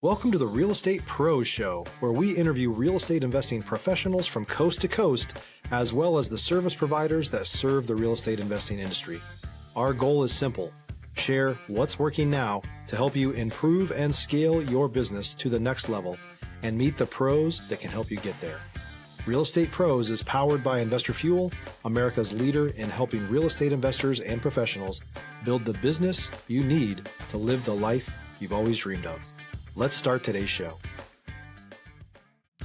Welcome to the Real Estate Pros Show, where we interview real estate investing professionals from coast to coast, as well as the service providers that serve the real estate investing industry. Our goal is simple: share what's working now to help you improve and scale your business to the next level and meet the pros that can help you get there. Real Estate Pros is powered by Investor Fuel, America's leader in helping real estate investors and professionals build the business you need to live the life you've always dreamed of. Let's start today's show.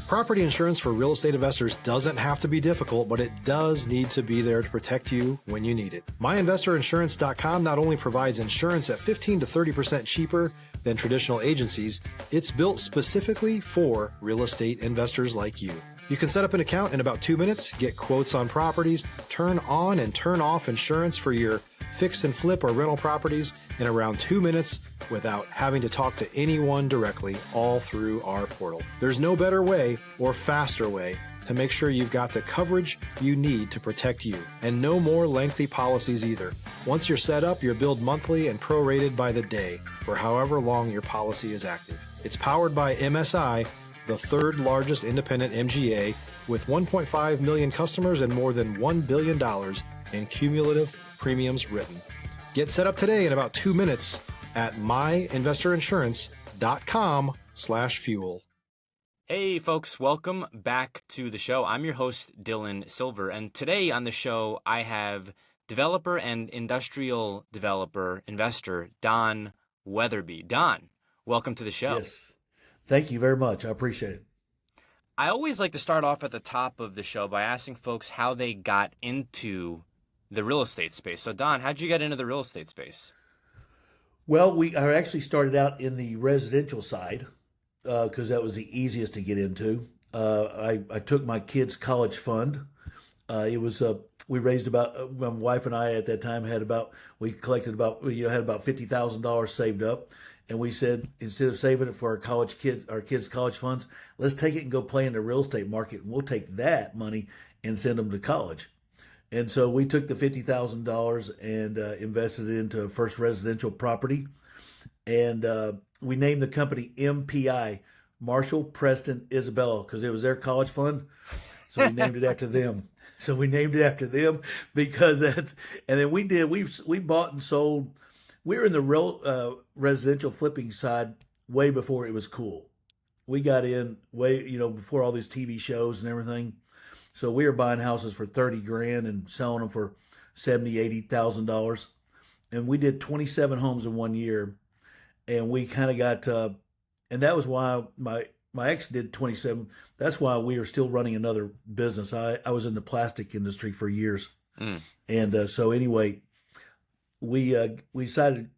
Property insurance for real estate investors doesn't have to be difficult, but it does need to be there to protect you when you need it. MyInvestorInsurance.com not only provides insurance at 15 to 30% cheaper than traditional agencies, it's built specifically for real estate investors like you. You can set up an account in about 2 minutes, get quotes on properties, turn on and turn off insurance for your fix and flip or rental properties in around 2 minutes without having to talk to anyone directly, all through our portal. There's no better way or faster way to make sure you've got the coverage you need to protect you, and no more lengthy policies either. Once you're set up, you're billed monthly and prorated by the day for however long your policy is active. It's powered by MSI, the third largest independent MGA, with 1.5 million customers and more than $1 billion in cumulative premiums written. Get set up today in about 2 minutes at myinvestorinsurance.com/fuel. Hey folks, welcome back to the show. I'm your host, Dylan Silver, and today on the show I have developer and industrial developer investor Don Weatherby. Don, welcome to the show. Yes, thank you very much. I appreciate it. I always like to start off at the top of the show by asking folks how they got into the real estate space. So Don, how'd you get into the real estate space? Well, I actually started out in the residential side because that was the easiest to get into. I took my kids' college fund. We raised about, my wife and I at that time had about $50,000 saved up. And we said, instead of saving it for our kids' college funds, let's take it and go play in the real estate market. And we'll take that money and send them to college. And so we took the $50,000 and invested it into first residential property. And we named the company MPI, Marshall, Preston, Isabella, because it was their college fund. So we named it after them. Because that's, and then we bought and sold. We were in the real residential flipping side way before it was cool. We got in before all these TV shows and everything. So we were buying houses for $30,000 and selling them for $70,000, $80,000. And we did 27 homes in 1 year. And we kind of got, and that was why my ex did 27. That's why we are still running another business. I was in the plastic industry for years. And so anyway, we decided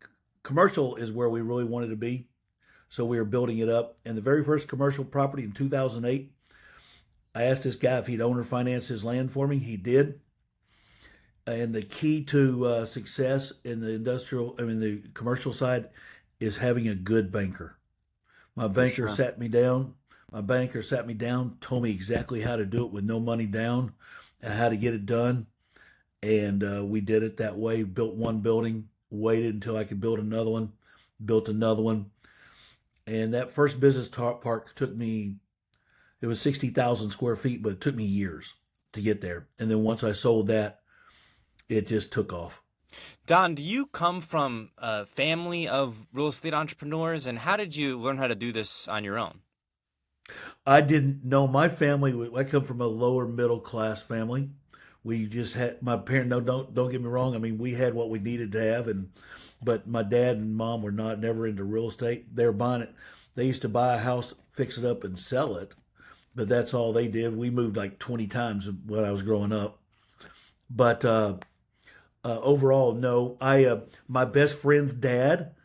commercial is where we really wanted to be. So we were building it up. And the very first commercial property in 2008, I asked this guy if he'd owner finance his land for me. He did. And the key to success in the commercial side is having a good banker. My banker sat me down. Told me exactly how to do it with no money down, and how to get it done. And we did it that way. Built one building, waited until I could build another one, built another one. And that first business park took me, it was 60,000 square feet, but it took me years to get there. And then once I sold that, it just took off. Don, do you come from a family of real estate entrepreneurs, and how did you learn how to do this on your own? I didn't know. My family, I come from a lower middle class family. We just had, my parents, no, don't get me wrong. I mean, we had what we needed to have, but my dad and mom were never into real estate. They were buying it. They used to buy a house, fix it up, and sell it. But that's all they did. We moved like 20 times when I was growing up. But overall, no. My best friend's dad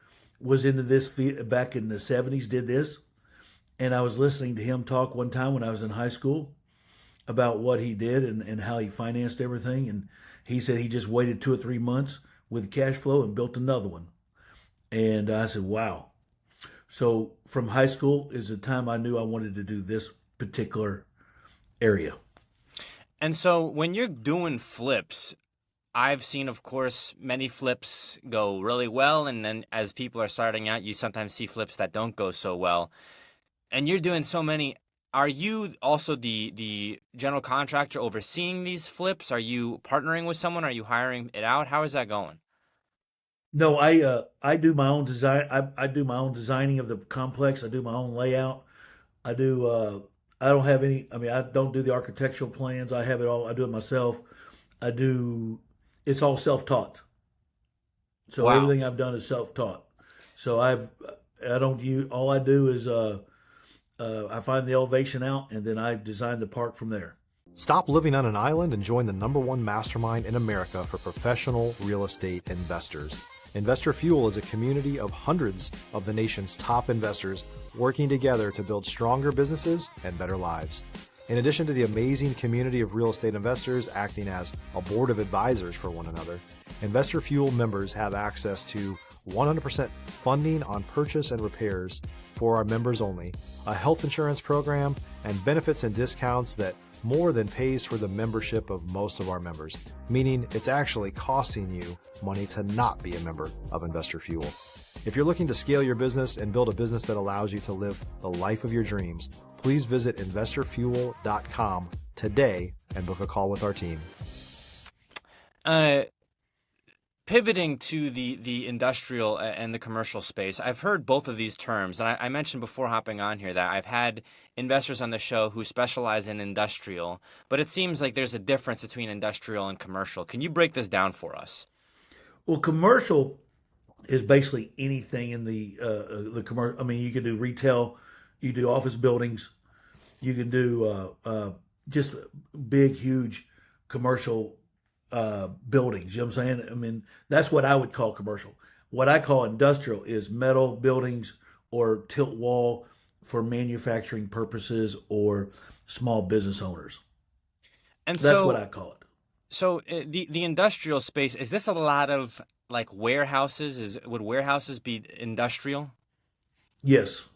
was into this back in the 70s, did this. And I was listening to him talk one time when I was in high school about what he did and how he financed everything. And he said he just waited 2 or 3 months with cash flow and built another one. And I said, wow. So from high school is the time I knew I wanted to do this particular area. And so when you're doing flips, I've seen, of course, many flips go really well, and then as people are starting out, you sometimes see flips that don't go so well. And you're doing so many. Are you also the general contractor overseeing these flips? Are you partnering with someone? Are you hiring it out? How is that going? No, I do my own design. I do my own designing of the complex. I do my own layout. I do. I don't have any. I mean, I don't do the architectural plans. I have it all. I do it myself. I do. It's all self-taught. So Wow. everything I've done is self-taught. So I don't use. All I do is I find the elevation out, and then I design the park from there. Stop living on an island and join the #1 mastermind in America for professional real estate investors. Investor Fuel is a community of hundreds of the nation's top investors working together to build stronger businesses and better lives. In addition to the amazing community of real estate investors acting as a board of advisors for one another, Investor Fuel members have access to 100% funding on purchase and repairs for our members only, a health insurance program, and benefits and discounts that more than pays for the membership of most of our members, meaning it's actually costing you money to not be a member of Investor Fuel. If you're looking to scale your business and build a business that allows you to live the life of your dreams, please visit investorfuel.com today and book a call with our team. Uh, Pivoting to the industrial and the commercial space, I've heard both of these terms, and I mentioned before hopping on here that I've had investors on the show who specialize in industrial, but it seems like there's a difference between industrial and commercial. Can you break this down for us? Well, commercial is basically anything in the commercial. I mean, you can do retail, you do office buildings, you can do just big, huge commercial buildings. You know what I'm saying? I mean, that's what I would call commercial. What I call industrial is metal buildings or tilt wall for manufacturing purposes or small business owners. And That's what so, I call it. the industrial space, is this a lot of like warehouses? Would warehouses be industrial? Yes,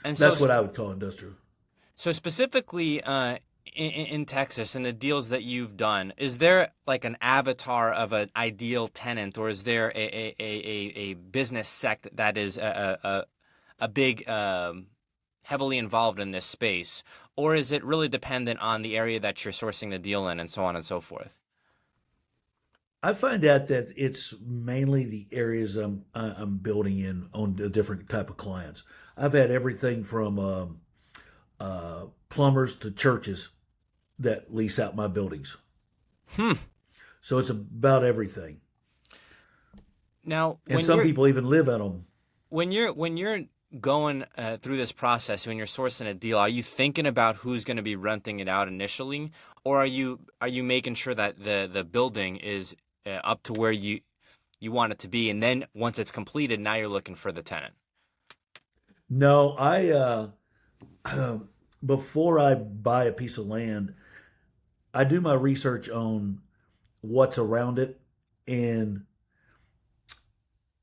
And so that's what I would call industrial. So specifically, in Texas and the deals that you've done, is there like an avatar of an ideal tenant, or is there a business sect that is a big heavily involved in this space, or is it really dependent on the area that you're sourcing the deal in, and so on and so forth? I find out that it's mainly the areas I'm building in on the different type of clients. I've had everything from plumbers to churches that lease out my buildings. Hmm. So it's about everything. Now, And some people even live in them. when you're going through this process, when you're sourcing a deal, are you thinking about who's going to be renting it out initially, or are you making sure that the building is up to where you want it to be, and then once it's completed, now you're looking for the tenant? No, before I buy a piece of land, I do my research on what's around it. And,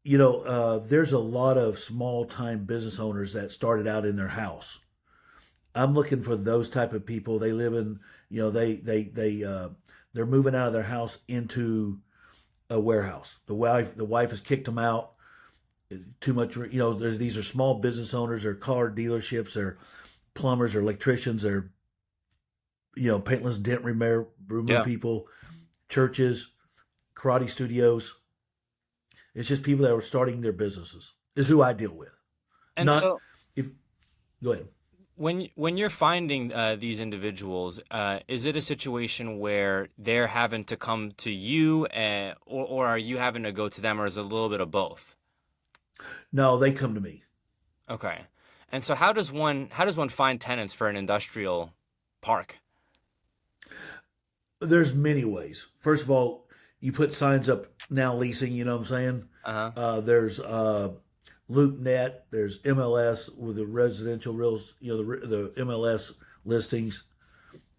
there's a lot of small time business owners that started out in their house. I'm looking for those type of people. They live in, they're moving out of their house into a warehouse. The wife has kicked them out. Too much, these are small business owners, they're car dealerships, they're plumbers, they're electricians, they're, paintless dent removal Yeah. people, churches, karate studios. It's just people that are starting their businesses is who I deal with. And Not so if, Go ahead. when you're finding these individuals, is it a situation where they're having to come to you, or are you having to go to them, or is it a little bit of both? No, they come to me. Okay. And so how does one find tenants for an industrial park? There's many ways. First of all, you put signs up now leasing, you know what I'm saying? Uh-huh. There's LoopNet, there's MLS with the residential reals, the MLS listings.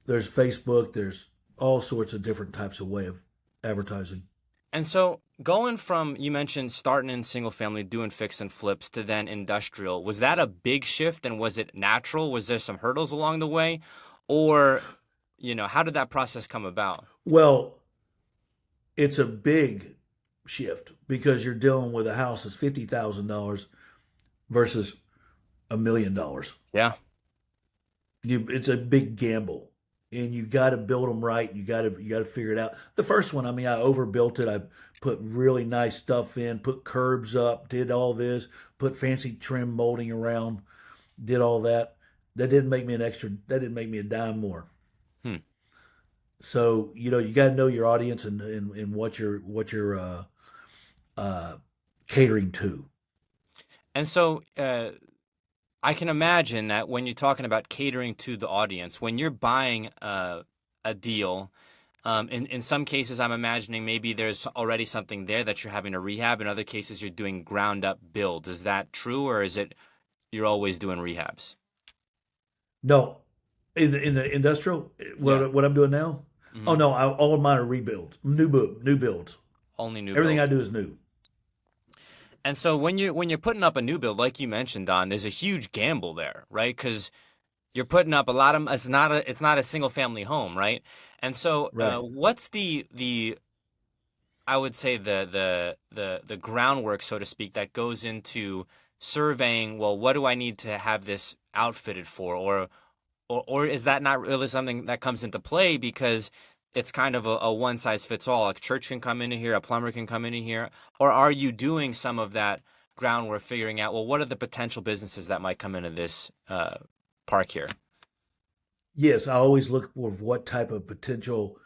There's Facebook, there's all sorts of different types of way of advertising. And so going from, you mentioned starting in single family, doing fix and flips, to then industrial, was that a big shift, and was it natural? Was there some hurdles along the way? Or, how did that process come about? Well, it's a big shift because you're dealing with a house that's $50,000 versus $1 million. Yeah. It's a big gamble, and you got to build them right. You got to figure it out. The first one, I mean, I overbuilt it. I put really nice stuff in, put curbs up, did all this, put fancy trim molding around, did all that. That didn't make me an extra. That didn't make me a dime more. Hmm. So you got to know your audience and what you're catering to. And so I can imagine that when you're talking about catering to the audience, when you're buying a deal, in some cases, I'm imagining maybe there's already something there that you're having to rehab. In other cases, you're doing ground up builds. Is that true, or is it you're always doing rehabs? No, in the industrial, Yeah. what I'm doing now. Oh Hmm. no, all of mine are rebuilds, new builds. Only new Everything I builds. do is new. And so when you're putting up a new build, like you mentioned, Don, there's a huge gamble there, right? Because you're putting up a lot of it's not a single family home, right? And so Right. what's the I would say the groundwork, so to speak, that goes into surveying, well, what do I need to have this outfitted for? Or is that not really something that comes into play because it's kind of a one size fits all? A church can come in here, a plumber can come in here, or are you doing some of that groundwork, figuring out, well, what are the potential businesses that might come into this park here? Yes, I always look for what type of potential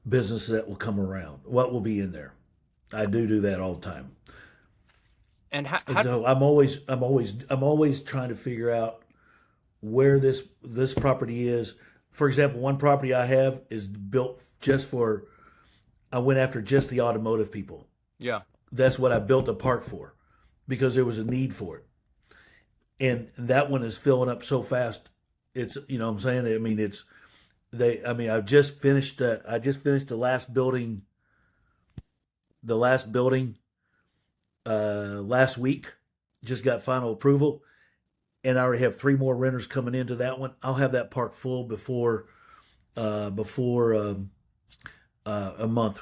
business that will come around. What will be in there? I do that all the time. And how, And how so I'm always trying to figure out where this property is. For example, one property I have is built just for. I went after just the automotive people. yeah. That's what I built a park for, because there was a need for it. And that one is filling up so fast. It's what I'm saying. I mean, it's they. I mean, I just finished the last building last week. Just got final approval, and I already have three more renters coming into that one. I'll have that park full before a month.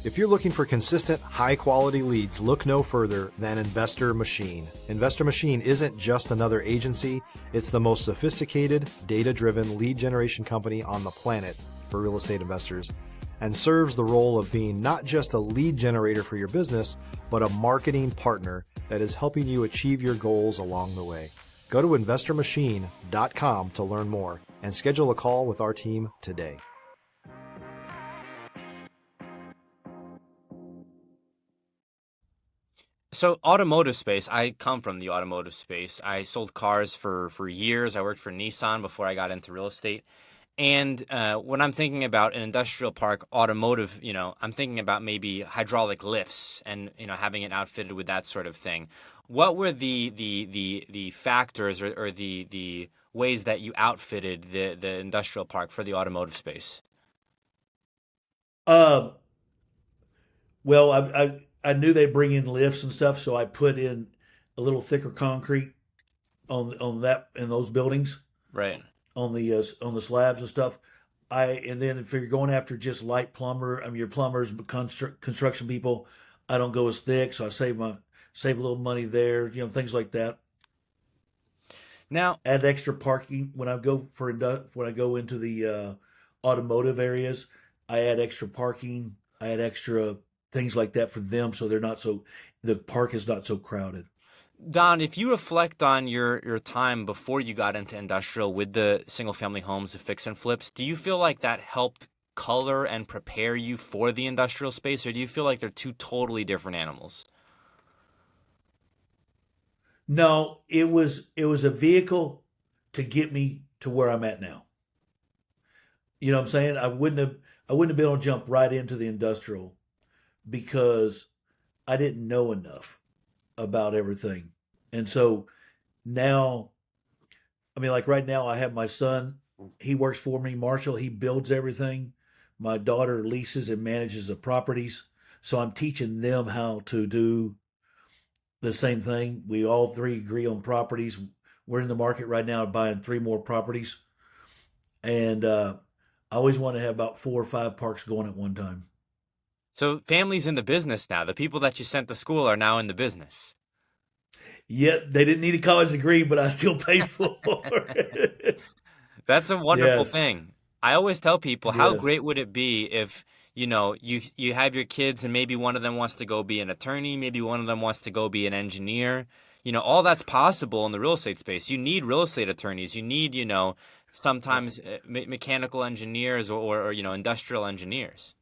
If you're looking for consistent, high-quality leads, look no further than Investor Machine. Investor Machine isn't just another agency, it's the most sophisticated, data-driven lead generation company on the planet for real estate investors, and serves the role of being not just a lead generator for your business, but a marketing partner that is helping you achieve your goals along the way. Go to investormachine.com to learn more and schedule a call with our team today. So automotive space, I come from the automotive space. I sold cars for years. I worked for Nissan before I got into real estate. And when I'm thinking about an industrial park automotive, I'm thinking about maybe hydraulic lifts and having it outfitted with that sort of thing. What were the factors or the ways that you outfitted the industrial park for the automotive space? Uh, well, I knew they bring in lifts and stuff, so I put in a little thicker concrete on that in those buildings, Right. on the slabs and stuff. And then if you're going after just light plumber, I mean your plumbers, construction people, I don't go as thick, so I save a little money there, things like that. Now, Add extra parking when I go into the automotive areas. I add extra parking. I add extra things like that for them, so the park is not so crowded. Don, if you reflect on your time before you got into industrial with the single family homes, the fix and flips, do you feel like that helped color and prepare you for the industrial space, or do you feel like they're two totally different animals? No, it was a vehicle to get me to where I'm at now. You know what I'm saying? I wouldn't have been able to jump right into the industrial because I didn't know enough about everything. And so now, I mean, like right now, I have my son. He works for me, Marshall. He builds everything. My daughter leases and manages the properties. So I'm teaching them how to do the same thing. We all three agree on properties. We're in the market right now buying three more properties. And I always want to have about 4 or 5 parks going at one time. So family's in the business now. The people that you sent to school are now in the business. Yet they didn't need a college degree, but I still paid for it. That's a wonderful Yes, thing. I always tell people, how yes. great would it be if, you have your kids and maybe one of them wants to go be an attorney, maybe one of them wants to go be an engineer. All that's possible in the real estate space. You need real estate attorneys. You need, sometimes mechanical engineers or industrial engineers.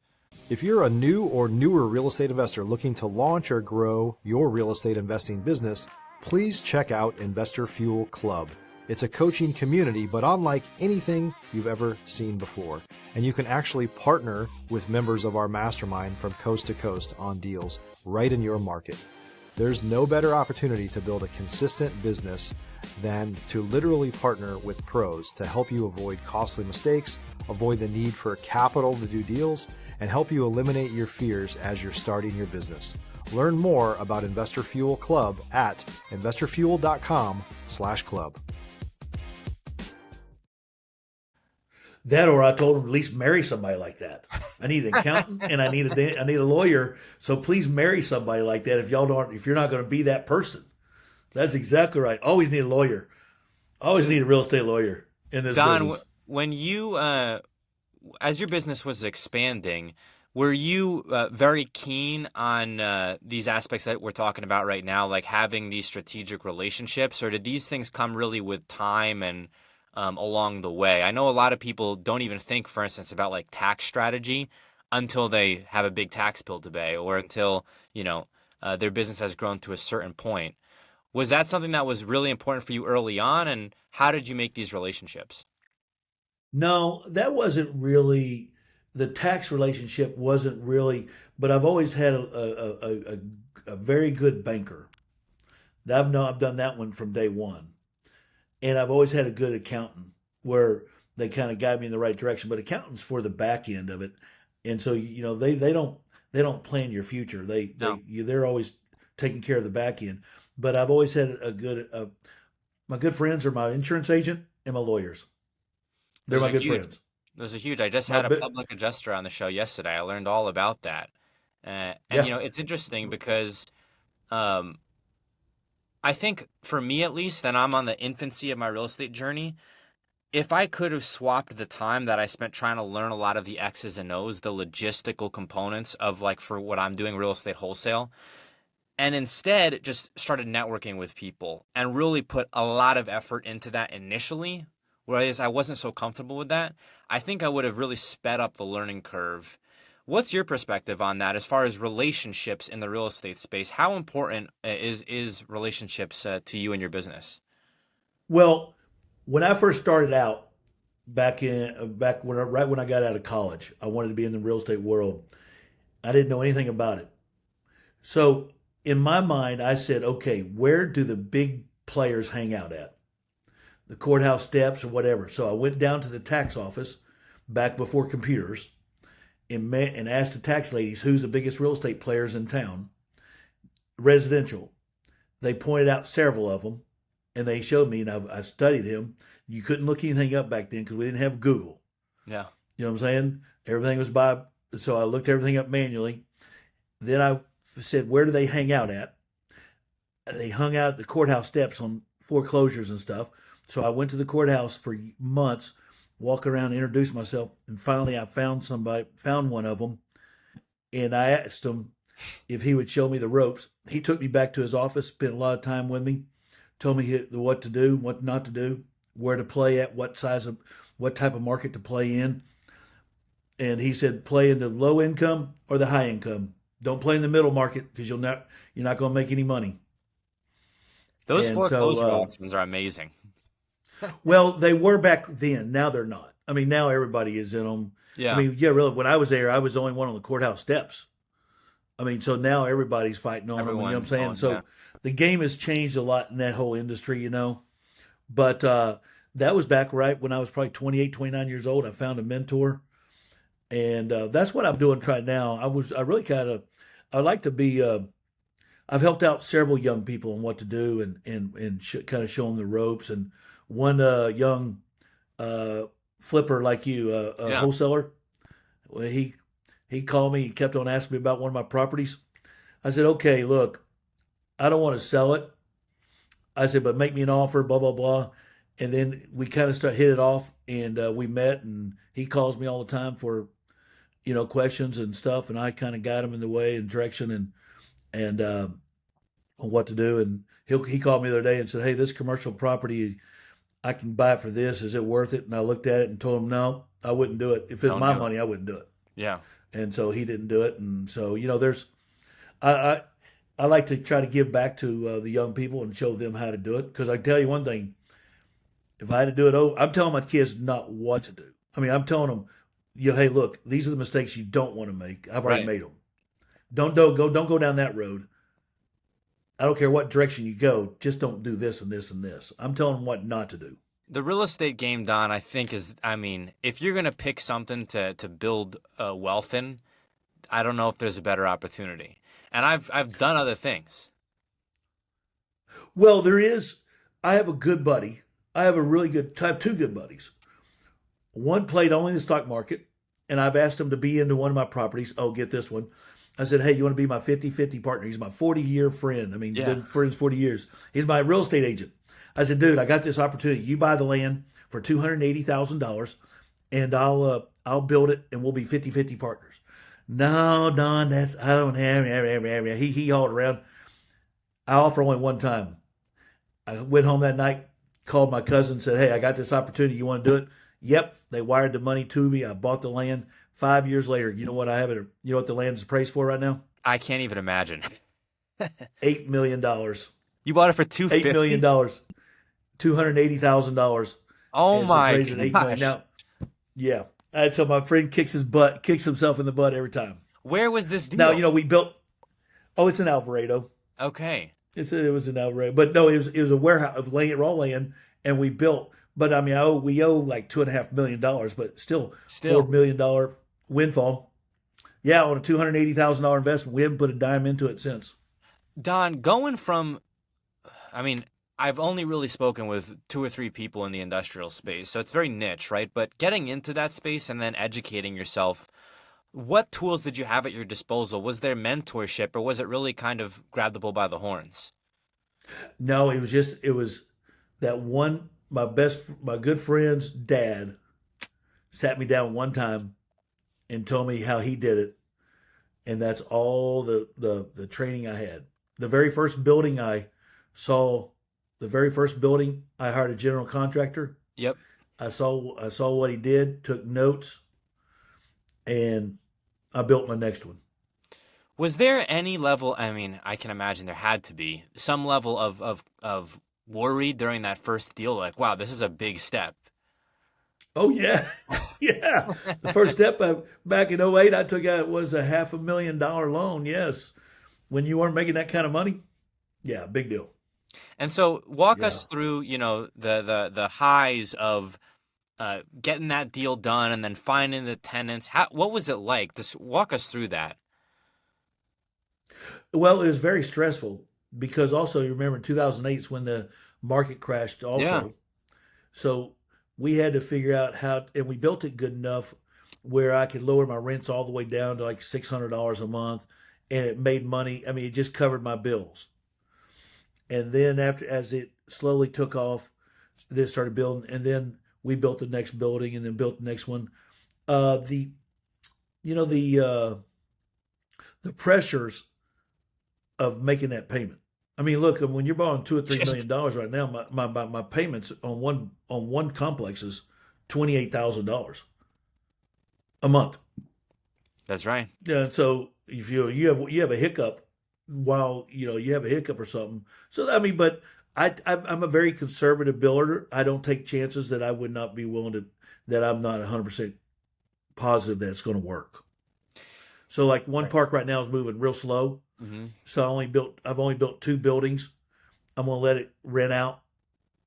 If you're a new or newer real estate investor looking to launch or grow your real estate investing business, please check out Investor Fuel Club. It's a coaching community, but unlike anything you've ever seen before. And you can actually partner with members of our mastermind from coast to coast on deals right in your market. There's no better opportunity to build a consistent business than to literally partner with pros to help you avoid costly mistakes, avoid the need for capital to do deals, and help you eliminate your fears as you're starting your business. Learn more about Investor Fuel Club at investorfuel.com/club. That, or I told them at least marry somebody like that. I need an accountant and I need a lawyer. So please marry somebody like that if you're not going to be that person. That's exactly right. Always need a lawyer. Always need a real estate lawyer in this Don, business. when you, as your business was expanding, were you very keen on these aspects that we're talking about right now, like having these strategic relationships, or did these things come really with time and along the way? I know a lot of people don't even think, for instance, about like tax strategy until they have a big tax bill to pay, or until their business has grown to a certain point. Was that something that was really important for you early on, and how did you make these relationships? No, that wasn't really the tax relationship. Wasn't really, but I've always had a very good banker. I've done that one from day one, and I've always had a good accountant where they kind of guide me in the right direction. But accountants for the back end of it, and so they don't plan your future. No, They're always taking care of the back end. But I've always had my good friends are my insurance agent and my lawyers. They're those my are good huge. friends. Those are huge. I just My had a bit, public adjuster on the show yesterday. I learned all about that. And yeah. it's interesting because um, I think for me at least, and I'm on the infancy of my real estate journey, if I could have swapped the time that I spent trying to learn a lot of the X's and O's, the logistical components of like for what I'm doing real estate wholesale, and instead just started networking with people and really put a lot of effort into that initially, whereas I wasn't so comfortable with that, I think I would have really sped up the learning curve. What's your perspective on that as far as relationships in the real estate space? How important is relationships to you and your business? Well, when I first started out back when right when I got out of college, I wanted to be in the real estate world. I didn't know anything about it. So in my mind, I said, okay, where do the big players hang out at? The courthouse steps or whatever. So I went down to the tax office back before computers and asked the tax ladies who's the biggest real estate players in town, residential. They pointed out several of them, and they showed me, and I studied him. You couldn't look anything up back then because we didn't have Google. Yeah. You know what I'm saying? Everything was so I looked everything up manually. Then I said, where do they hang out at? They hung out at the courthouse steps on foreclosures and stuff. So I went to the courthouse for months, walk around, introduce myself, and finally I found one of them, and I asked him if he would show me the ropes. He took me back to his office, spent a lot of time with me, told me what to do, what not to do, where to play at, what type of market to play in. And he said, play in the low income or the high income. Don't play in the middle market because you're not going to make any money. Those And so, foreclosure auctions are amazing. well, they were back then. Now they're not. I mean, now everybody is in them. I Yeah. mean, yeah, really. When I was there, I was the only one on the courthouse steps. I mean, so now everybody's fighting on them. You know what I'm Everyone's saying? going, yeah. So the game has changed a lot in that whole industry. But that was back right when I was probably 28, 29 years old. I found a mentor, and that's what I'm doing right now. I really I like to be. I've helped out several young people on what to do and kind of show them the ropes. And one young flipper like you, a Yeah. wholesaler. Well, he called me. He kept on asking me about one of my properties. I said, okay, look, I don't want to sell it. I said, but make me an offer, blah, blah, blah. And then we kind of hit it off, and we met, and he calls me all the time for, questions and stuff. And I kind of guide him in the way and direction and on what to do. And he called me the other day and said, hey, this commercial property, I can buy it for this. Is it worth it? And I looked at it and told him, no, I wouldn't do it. If it's my money, I wouldn't do it. Yeah. And so he didn't do it. And so, I like to try to give back to the young people and show them how to do it. Because I tell you one thing, if I had to do it, I'm telling my kids not what to do. I mean, I'm telling them, hey, look, these are the mistakes you don't want to make. I've already made them. Don't go down that road. I don't care what direction you go. Just don't do this and this and this. I'm telling them what not to do. The real estate game, Don, I think if you're going to pick something to build wealth in, I don't know if there's a better opportunity. And I've done other things. Well, there is. I have a good buddy. I have two good buddies. One played only in the stock market, and I've asked him to be into one of my properties. Oh, get this one. I said, hey, you want to be my 50-50 partner? He's my 40-year friend. I mean, been friends 40 years. He's my real estate agent. I said, dude, I got this opportunity. You buy the land for $280,000, and I'll build it, and we'll be 50-50 partners. No, Don, I don't have. He hauled around. I offer only one time. I went home that night, called my cousin, said, hey, I got this opportunity. You want to do it? Yep. They wired the money to me. I bought the land. 5 years later, you know what I have it? You know what the land is appraised for right now? I can't even imagine. $8 million. You bought it for $250? $8 million. $280,000. Oh my gosh. Now, yeah. And so my friend kicks himself in the butt every time. Where was this deal? Now, we built, it's in Alvarado. Okay. It was in Alvarado. But no, it was a warehouse, raw land, and we built. But I mean, we owe like $2.5 million, but still $4 million windfall. Yeah, on a $280,000 investment. We haven't put a dime into it since. Don, going from, I've only really spoken with 2 or 3 people in the industrial space, so it's very niche, right? But getting into that space and then educating yourself, what tools did you have at your disposal? Was there mentorship, or was it really kind of grab the bull by the horns? No, it was that one, my good friend's dad sat me down one time and told me how he did it. And that's all the training I had. The very first building I hired a general contractor. Yep. I saw what he did, took notes, and I built my next one. Was there any level, I can imagine there had to be, some level of worry during that first deal? Like, wow, this is a big step. Oh, yeah. Yeah. The first step back in 2008, I took out was a $500,000 loan. Yes. When you weren't making that kind of money. Yeah, big deal. And so walk us through, the highs of getting that deal done and then finding the tenants. What was it like? Walk us through that. Well, it was very stressful because also you remember 2008 is when the market crashed also. Yeah. So we had to figure out and we built it good enough where I could lower my rents all the way down to like $600 a month, and it made money. I mean, it just covered my bills. And then as it slowly took off, this started building, and then we built the next building, and then built the next one. The pressures of making that payment. I mean, look, when you're borrowing $2 or $3 million right now, my payments on one complex is $28,000 a month. That's right. Yeah. So if you have a hiccup while you have a hiccup or something. So I mean, but I'm a very conservative builder. I don't take chances that I would not be willing to, that I'm not 100% positive that it's going to work. So like one park right now is moving real slow. Mm-hmm. So I've only built 2 buildings. I'm going to let it rent out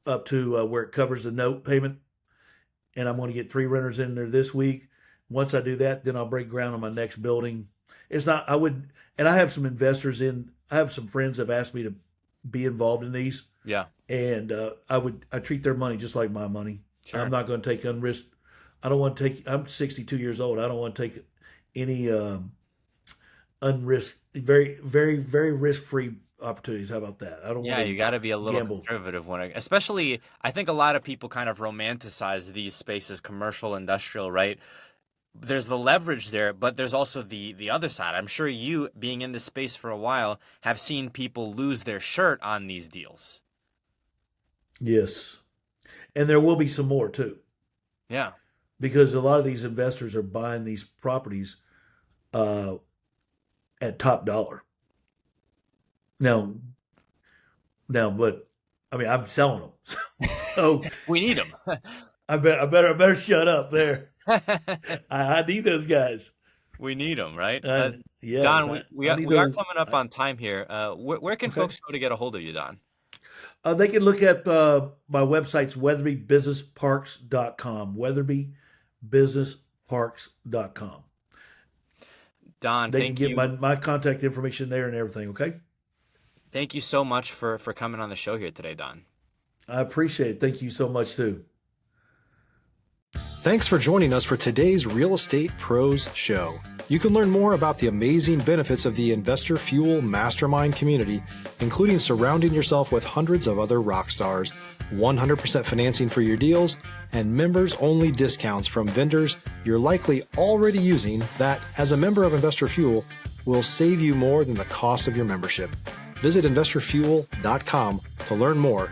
up to where it covers the note payment. And I'm going to get 3 renters in there this week. Once I do that, then I'll break ground on my next building. And I have some investors I have some friends that have asked me to be involved in these. Yeah. And I treat their money just like my money. Sure. I'm not going to take I don't want to take. I'm 62 years old. I don't want to take any very risk free opportunities. How about that? I don't Yeah, want you to got to be a little gamble. conservative especially, I think a lot of people kind of romanticize these spaces, commercial, industrial, right? There's the leverage there, but there's also the other side. I'm sure you, being in this space for a while, have seen people lose their shirt on these deals. Yes, and there will be some more too, Yeah. because a lot of these investors are buying these properties uh, at top dollar. Now, but I mean, I'm selling them, so We need them. I better shut up there. I need those guys. We need them, right? Yes, Don, we I are, need we are those. coming up on time here. Where can Okay. folks go to get a hold of you, Don? They can look at my website's weatherbybusinessparks.com. weatherbybusinessparks.com. Don, They can thank get you. my contact information there and everything, okay? Thank you so much for coming on the show here today, Don. I appreciate it. Thank you so much, too. Thanks for joining us for today's Real Estate Pros Show. You can learn more about the amazing benefits of the Investor Fuel Mastermind community, including surrounding yourself with hundreds of other rock stars, 100% financing for your deals, and members-only discounts from vendors you're likely already using that, as a member of Investor Fuel, will save you more than the cost of your membership. Visit investorfuel.com to learn more.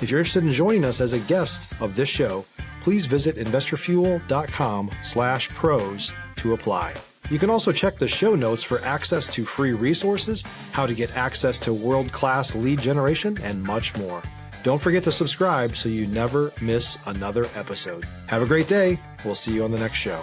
If you're interested in joining us as a guest of this show, please visit investorfuel.com/pros to apply. You can also check the show notes for access to free resources, how to get access to world-class lead generation, and much more. Don't forget to subscribe so you never miss another episode. Have a great day. We'll see you on the next show.